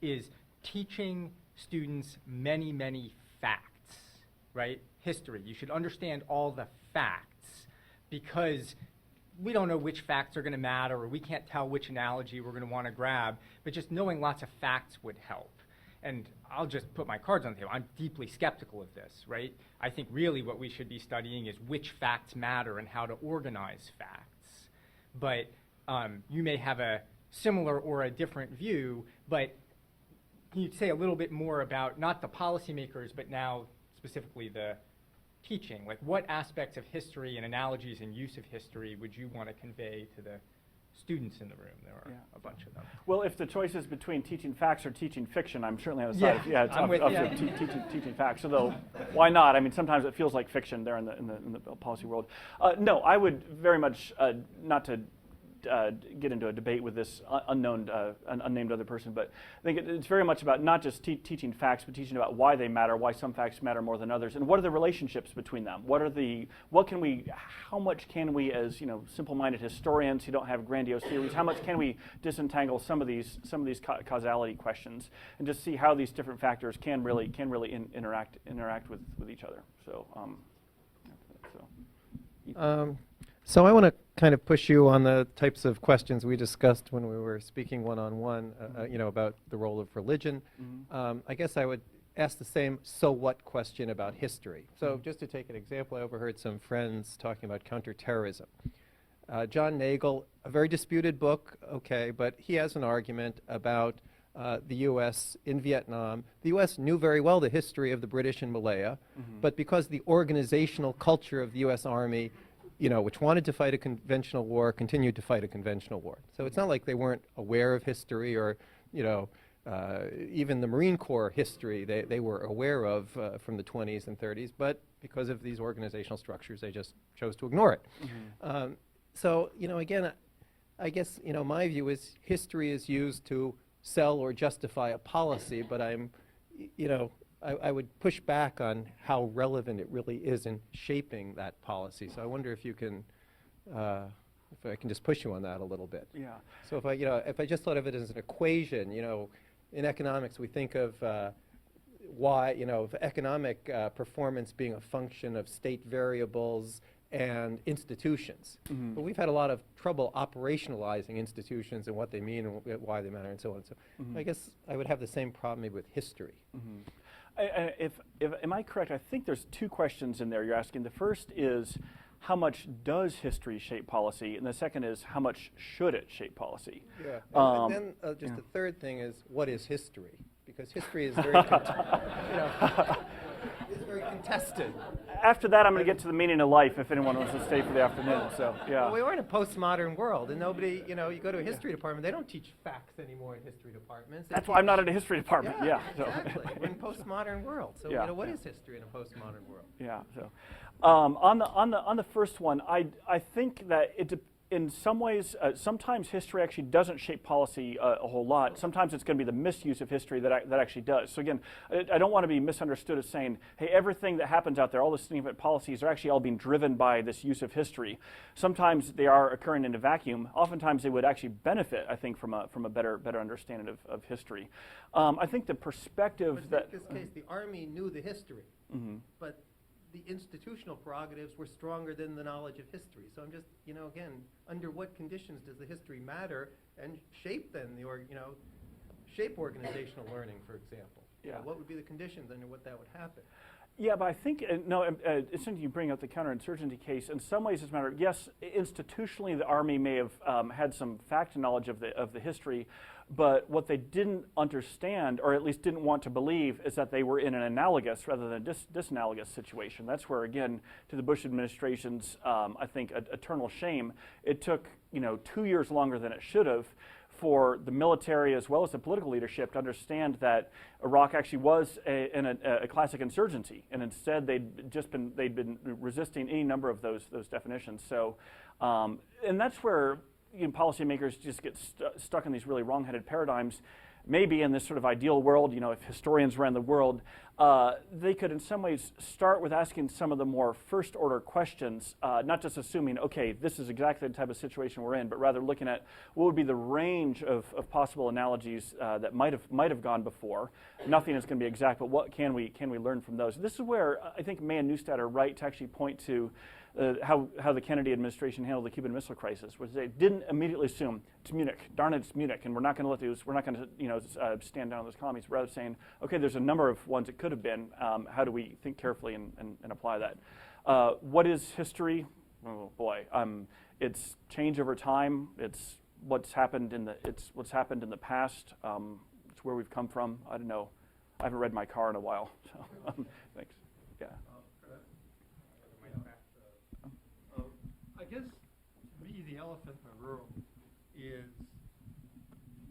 is teaching students many facts, right? History. You should understand all the facts, because we don't know which facts are going to matter, or we can't tell which analogy we're going to want to grab, but just knowing lots of facts would help. And I'll just put my cards on the table. I'm deeply skeptical of this, right? I think really what we should be studying is which facts matter and how to organize facts. But you may have a similar or a different view, but can you say a little bit more about not the policymakers, but now specifically the teaching? Like, what aspects of history and analogies and use of history would you want to convey to the students in the room? There are a bunch of them. Well, if the choice is between teaching facts or teaching fiction, I'm certainly on the side of teaching facts. Although, why not? I mean, sometimes it feels like fiction there in the policy world. No, I would very much not to get into a debate with this unnamed other person, but I think it's very much about not just teaching facts, but teaching about why they matter, why some facts matter more than others, and what are the relationships between them. How much can we, as simple-minded historians who don't have grandiose theories, how much can we disentangle some of these causality questions and just see how these different factors can really interact with each other. So I want to kind of push you on the types of questions we discussed when we were speaking one-on-one, about the role of religion. Mm-hmm. I guess I would ask the same so what question about history. So just to take an example, I overheard some friends talking about counterterrorism. John Nagel, a very disputed book, okay, but he has an argument about the U.S. in Vietnam. The U.S. knew very well the history of the British in Malaya, but because the organizational culture of the U.S. Army, which wanted to fight a conventional war, continued to fight a conventional war. So it's not like they weren't aware of history or, even the Marine Corps history they were aware of from the 20s and 30s, but because of these organizational structures, they just chose to ignore it. So, again, I guess, my view is history is used to sell or justify a policy, but I would push back on how relevant it really is in shaping that policy. So I wonder if you can, if I can just push you on that a little bit. Yeah. So if I just thought of it as an equation, in economics we think of of economic performance being a function of state variables and institutions. But we've had a lot of trouble operationalizing institutions and what they mean and why they matter and so on. So I guess I would have the same problem maybe with history. Am I correct? I think there's two questions in there you're asking. The first is, how much does history shape policy? And the second is, how much should it shape policy? Yeah. And then just the third thing is, what is history? Because history is very, is very contested. After that, I'm going to get to the meaning of life if anyone wants to stay for the afternoon. So, yeah. Well, we are in a postmodern world, and nobody, you go to a history department, they don't teach facts anymore in history departments. That's why I'm not in a history department. Yeah. Exactly. We're in a postmodern world. So, what is history in a postmodern world? Yeah. So, on the first one, I think that in some ways, sometimes history actually doesn't shape policy a whole lot. Sometimes it's going to be the misuse of history that actually does. So again, I don't want to be misunderstood as saying, hey, everything that happens out there, all the significant policies are actually all being driven by this use of history. Sometimes they are occurring in a vacuum. Oftentimes they would actually benefit, I think, from a better understanding of history. I think the perspective but in this case, the Army knew the history, but the institutional prerogatives were stronger than the knowledge of history. So I'm just, again, under what conditions does the history matter and shape then shape organizational learning, for example? Yeah. What would be the conditions under what that would happen? Yeah, but I think, it's interesting you bring up the counterinsurgency case. In some ways, it's a matter, yes, institutionally the Army may have had some fact knowledge of the history, but what they didn't understand, or at least didn't want to believe, is that they were in an analogous rather than disanalogous situation. That's where, again, to the Bush administration's, I think, eternal shame, it took 2 years longer than it should have for the military as well as the political leadership to understand that Iraq actually was a classic insurgency, and instead they'd been resisting any number of those definitions. So, and that's where policymakers just get stuck in these really wrong-headed paradigms. Maybe in this sort of ideal world, if historians ran the world, they could in some ways start with asking some of the more first-order questions, not just assuming, okay, this is exactly the type of situation we're in, but rather looking at what would be the range of possible analogies that might have gone before. Nothing is going to be exact, but what can we learn from those? This is where I think May and Neustadt are right to actually point to how the Kennedy administration handled the Cuban Missile Crisis, was they didn't immediately assume it's Munich, darn it, it's Munich, and we're not going to stand down on those colonies. Rather saying, okay, there's a number of ones it could have been. How do we think carefully and apply that? What is history? Oh boy, it's change over time. It's what's happened in the past. It's where we've come from. I don't know. I haven't read my car in a while. So thanks. Yeah. I guess, to me, the elephant in the room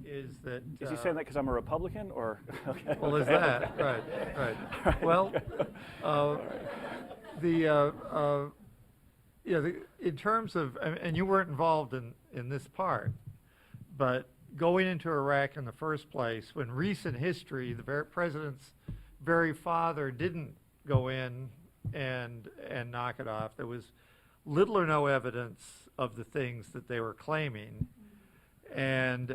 is that... Is he saying that because I'm a Republican, or? Okay. Well, is that, right. Well, in terms of, and you weren't involved in this part, but going into Iraq in the first place, when recent history, the president's very father didn't go in and knock it off. There was little or no evidence of the things that they were claiming. And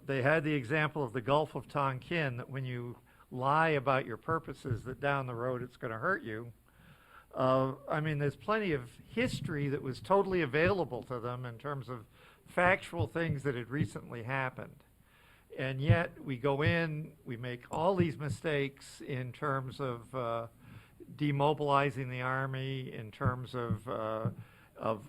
they had the example of the Gulf of Tonkin, that when you lie about your purposes, that down the road it's going to hurt you. I mean, there's plenty of history that was totally available to them in terms of factual things that had recently happened. And yet we go in, we make all these mistakes in terms of demobilizing the Army, in terms of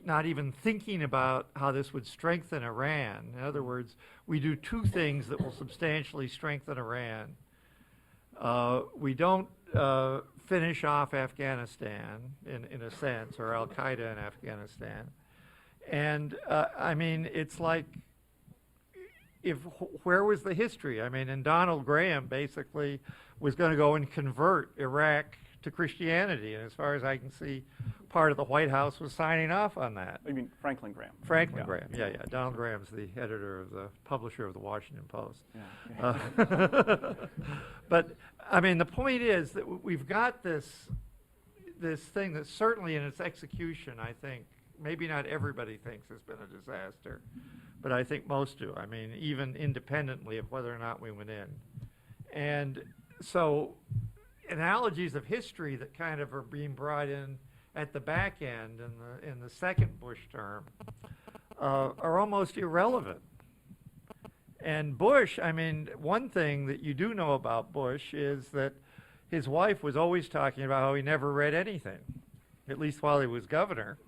not even thinking about how this would strengthen Iran. In other words, we do two things that will substantially strengthen Iran. We don't finish off Afghanistan in a sense, or Al-Qaeda in Afghanistan. And I mean, it's like, where was the history? I mean, and Donald Graham basically was going to go and convert Iraq to Christianity, and as far as I can see, part of the White House was signing off on that. I mean, Franklin Graham. Franklin Graham, yeah. Donald Graham's the publisher of the Washington Post. Yeah. But I mean, the point is that we've got this thing that certainly in its execution, I think, maybe not everybody thinks has been a disaster, but I think most do. I mean, even independently of whether or not we went in. And so analogies of history that kind of are being brought in at the back end in the second Bush term are almost irrelevant. And Bush, I mean, one thing that you do know about Bush is that his wife was always talking about how he never read anything, at least while he was governor.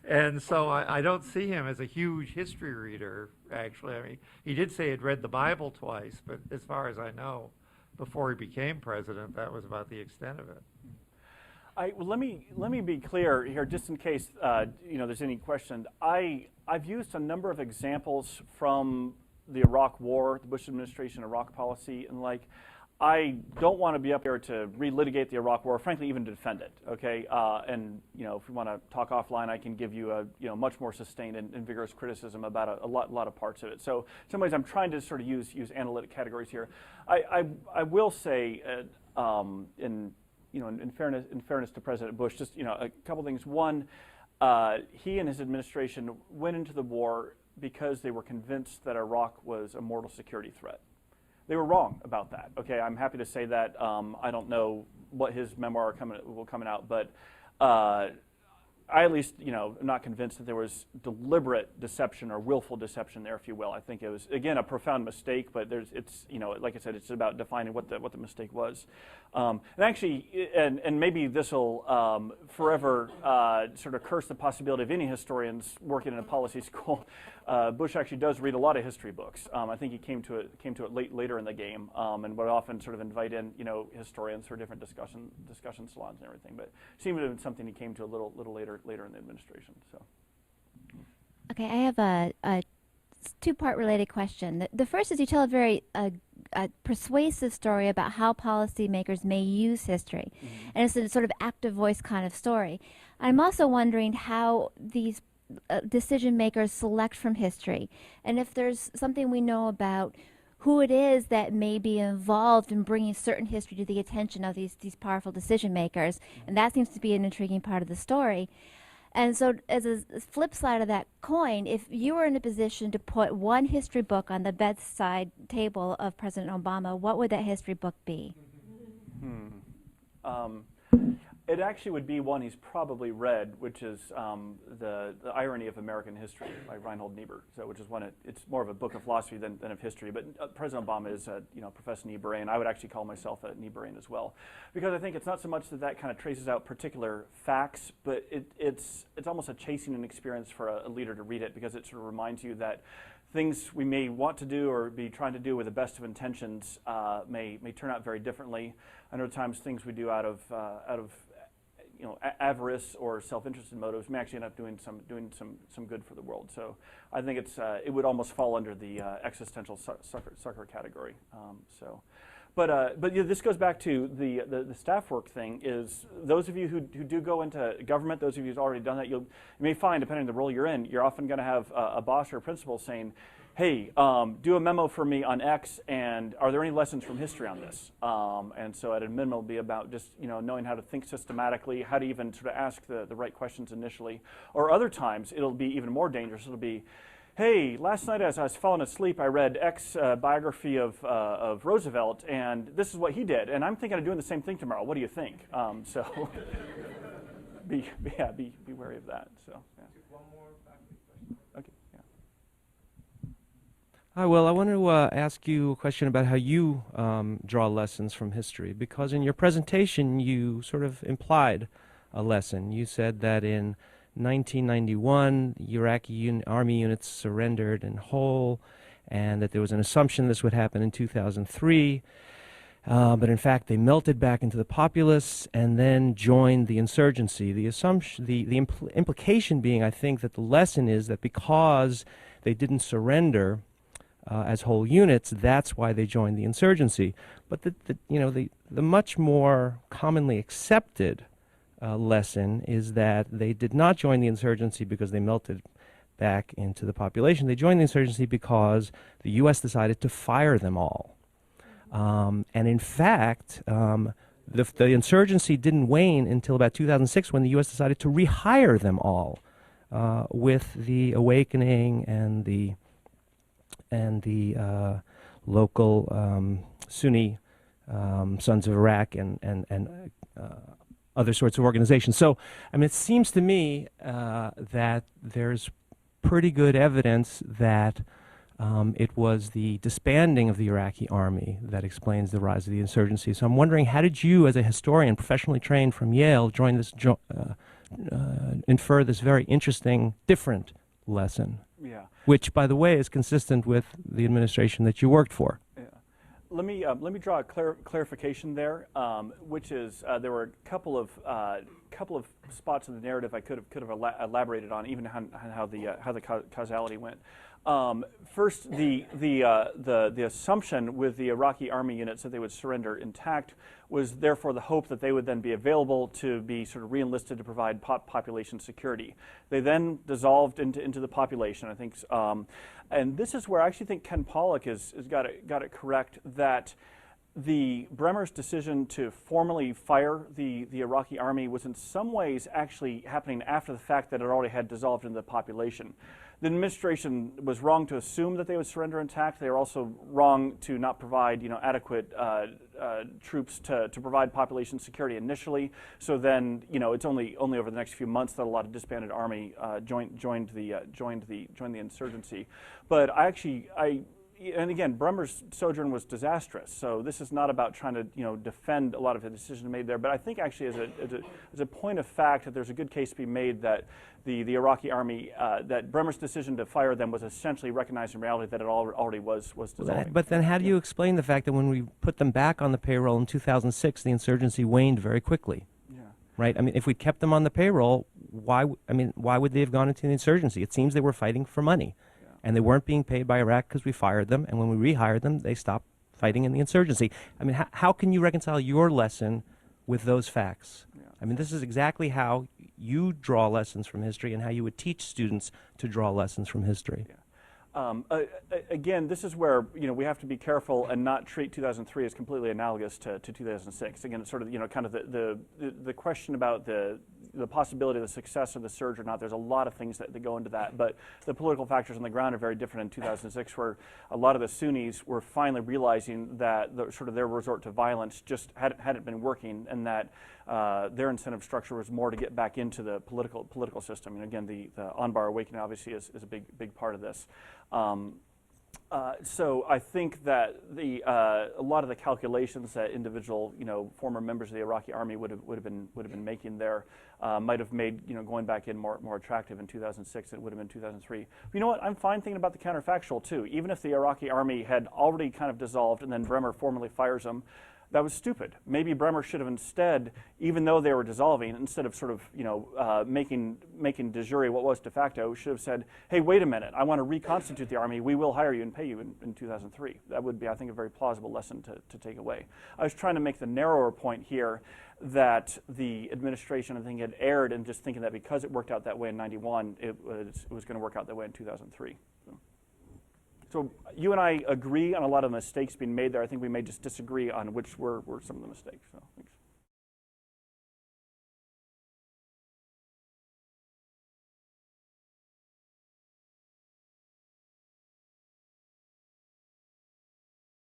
And so I don't see him as a huge history reader, actually. I mean, he did say he'd read the Bible twice, but as far as I know, before he became president, that was about the extent of it. Well, let me be clear here, just in case there's any question. I've used a number of examples from the Iraq War, the Bush administration Iraq policy, and I don't want to be up here to relitigate the Iraq War, frankly, even to defend it. Okay, and if we want to talk offline, I can give you a much more sustained and vigorous criticism about a lot of parts of it. So, in some ways, I'm trying to sort of use analytic categories here. I will say, in fairness to President Bush, just a couple things. One, he and his administration went into the war because they were convinced that Iraq was a mortal security threat. They were wrong about that. Okay, I'm happy to say that. I don't know what his memoir will come out, but I at least, am not convinced that there was deliberate deception or willful deception there, if you will. I think it was, again, a profound mistake, but it's, like I said, it's about defining what the mistake was. And actually, and maybe this will forever sort of curse the possibility of any historians working in a policy school. Bush actually does read a lot of history books. I think he came to it later in the game, and would often sort of invite in, historians for different discussion salons and everything. But it seemed to have been something he came to a little later in the administration. So. Okay, I have a two-part related question. The first is you tell a very persuasive story about how policymakers may use history, and it's a sort of active voice kind of story. I'm also wondering how these decision makers select from history, and if there's something we know about who it is that may be involved in bringing certain history to the attention of these powerful decision makers, and that seems to be an intriguing part of the story. And so as a flip side of that coin, if you were in a position to put one history book on the bedside table of President Obama, what would that history book be? It actually would be one he's probably read, which is the Irony of American History by Reinhold Niebuhr. So, which is it's more of a book of philosophy than of history. But President Obama is a professed Niebuhrian. I would actually call myself a Niebuhrian as well, because I think it's not so much that kind of traces out particular facts, but it's almost a chastening experience for a leader to read it, because it sort of reminds you that things we may want to do or be trying to do with the best of intentions may turn out very differently. And other times, things we do out of avarice or self-interested motives may actually end up doing some good for the world. So I think it would almost fall under the existential sucker category. But this goes back to the staff work thing. Is those of you who do go into government, those of you who've already done that, you may find, depending on the role you're in, you're often going to have a boss or a principal saying, hey, do a memo for me on X, and are there any lessons from history on this? And so at a minimum, it'll be about just knowing how to think systematically, how to even sort of ask the right questions initially. Or other times, it'll be even more dangerous. It'll be, hey, last night as I was falling asleep, I read X biography of Roosevelt, and this is what he did, and I'm thinking of doing the same thing tomorrow. What do you think? So be wary of that. So. Yeah. Okay. Hi, well, I want to ask you a question about how you draw lessons from history, because in your presentation you sort of implied a lesson. You said that in 1991, Iraqi army units surrendered in whole, and that there was an assumption this would happen in 2003. But in fact, they melted back into the populace and then joined the insurgency. The assumption, the implication being, I think, that the lesson is that because they didn't surrender as whole units, that's why they joined the insurgency. But the much more commonly accepted lesson is that they did not join the insurgency because they melted back into the population. They joined the insurgency because the U.S. decided to fire them all. And in fact, the insurgency didn't wane until about 2006 when the U.S. decided to rehire them all with the awakening and the local Sunni Sons of Iraq and other sorts of organizations. So, I mean, it seems to me that there's pretty good evidence that it was the disbanding of the Iraqi army that explains the rise of the insurgency. So I'm wondering, how did you, as a historian, professionally trained from Yale, infer this very interesting, different lesson? Yeah. Which, by the way, is consistent with the administration that you worked for. Yeah. Let me draw a clarification there, which is there were a couple of spots in the narrative I could have elaborated on, even on how the causality went. First, the assumption with the Iraqi army units that they would surrender intact was therefore the hope that they would then be available to be sort of re-enlisted to provide population security. They then dissolved into the population, I think, and this is where I actually think Ken Pollack has got it correct, that the Bremer's decision to formally fire the Iraqi army was in some ways actually happening after the fact that it already had dissolved into the population. The administration was wrong to assume that they would surrender intact. They were also wrong to not provide, adequate troops to provide population security initially. So then, it's only over the next few months that a lot of disbanded army joined the insurgency. But and again, Bremer's sojourn was disastrous. So this is not about trying to, defend a lot of the decisions made there. But I think actually, as a point of fact, that there's a good case to be made that the Iraqi army, that Bremer's decision to fire them was essentially recognized in reality that it already was dissolving. But then, how do you explain the fact that when we put them back on the payroll in 2006, the insurgency waned very quickly? Yeah. Right. I mean, if we kept them on the payroll, why would they have gone into the insurgency? It seems they were fighting for money. And they weren't being paid by Iraq because we fired them, and when we rehired them, they stopped fighting in the insurgency. I mean, how can you reconcile your lesson with those facts? Yeah. I mean, this is exactly how you draw lessons from history and how you would teach students to draw lessons from history. Yeah. Again, this is where we have to be careful and not treat 2003 as completely analogous to 2006. Again, it's sort of kind of the question about the possibility of the success of the surge or not. There's a lot of things that go into that, but the political factors on the ground are very different in 2006, where a lot of the Sunnis were finally realizing that their resort to violence just hadn't been working, and that their incentive structure was more to get back into the political system. And again, the Anbar awakening obviously is a big part of this. So I think that a lot of the calculations that individual former members of the Iraqi army would have been making there might have made going back in more attractive in 2006 than it would have been 2003. But you know what? I'm fine thinking about the counterfactual too. Even if the Iraqi army had already kind of dissolved and then Bremer formally fires them, that was stupid. Maybe Bremer should have instead, even though they were dissolving, instead of making de jure what was de facto, should have said, hey, wait a minute, I want to reconstitute the army, we will hire you and pay you in 2003. That would be, I think, a very plausible lesson to take away. I was trying to make the narrower point here that the administration, I think, had erred in just thinking that because it worked out that way in 91, it was going to work out that way in 2003. So you and I agree on a lot of mistakes being made there. I think we may just disagree on which were some of the mistakes. So, thanks.